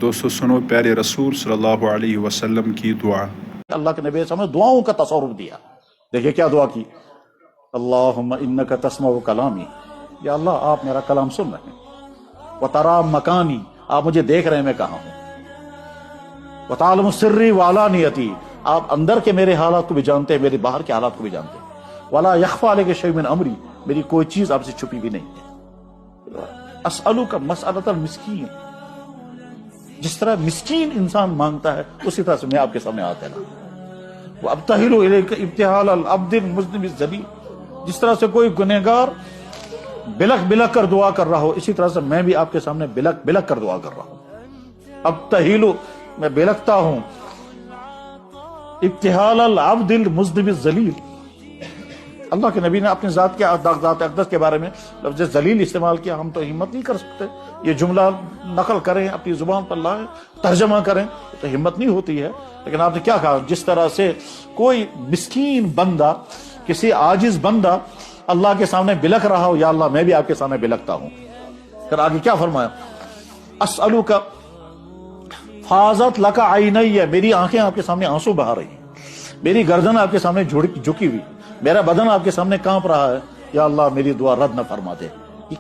دوستو سنو پیارے رسول صلی اللہ علیہ وسلم کی دعا۔ اللہ کے نبی صلی اللہ علیہ وسلم نے دعاؤں کا تصور دیا۔ دیکھیں کیا دعا کی، اللہم انک تسمع کلامی، یا اللہ آپ میرا کلام سن رہے ہیں، وترا مکانی، آپ مجھے دیکھ رہے ہیں میں کہاں ہوں، وتعلم سری وعلانیتی، آپ اندر کے میرے حالات کو بھی جانتے ہیں، میرے باہر کے حالات کو بھی جانتے ہیں، ولا یخفی علیک شیء من امری، میری کوئی چیز آپ سے چھپی بھی نہیں ہے۔ اسألک مسألۃ المسکین، جس طرح مسکین انسان مانگتا ہے اسی طرح سے میں آپ کے سامنے آتا ہے۔ وابتہل الیک ابتہال العبد المذنب الذلیل، جس طرح سے کوئی گنہگار بلک بلک کر دعا کر رہا ہو اسی طرح سے میں بھی آپ کے سامنے بلک بلک کر دعا کر رہا ہوں۔ ابتہل، میں بلکتا ہوں، ابتہال العبد المذنب الذلیل، اللہ کے نبی نے اپنی ذات اقدس کے بارے میں لفظ ذلیل استعمال کیا۔ ہم تو ہمت نہیں کر سکتے یہ جملہ نقل کریں، اپنی زبان پر لائیں، ترجمہ کریں، تو ہمت نہیں ہوتی ہے۔ لیکن آپ نے کیا کہا، جس طرح سے کوئی مسکین بندہ، کسی عاجز بندہ اللہ کے سامنے بلک رہا ہو، یا اللہ میں بھی آپ کے سامنے بلکتا ہوں۔ پھر آگے کیا فرمایا، اسألک فاضت لک عینی، میری آنکھیں آپ کے سامنے آنسو بہا رہی ہیں، میری گردن آپ کے سامنے جھکی ہوئی، میرا بدن آپ کے سامنے کانپ رہا ہے، یا اللہ میری دعا رد نہ فرما دے۔ یہ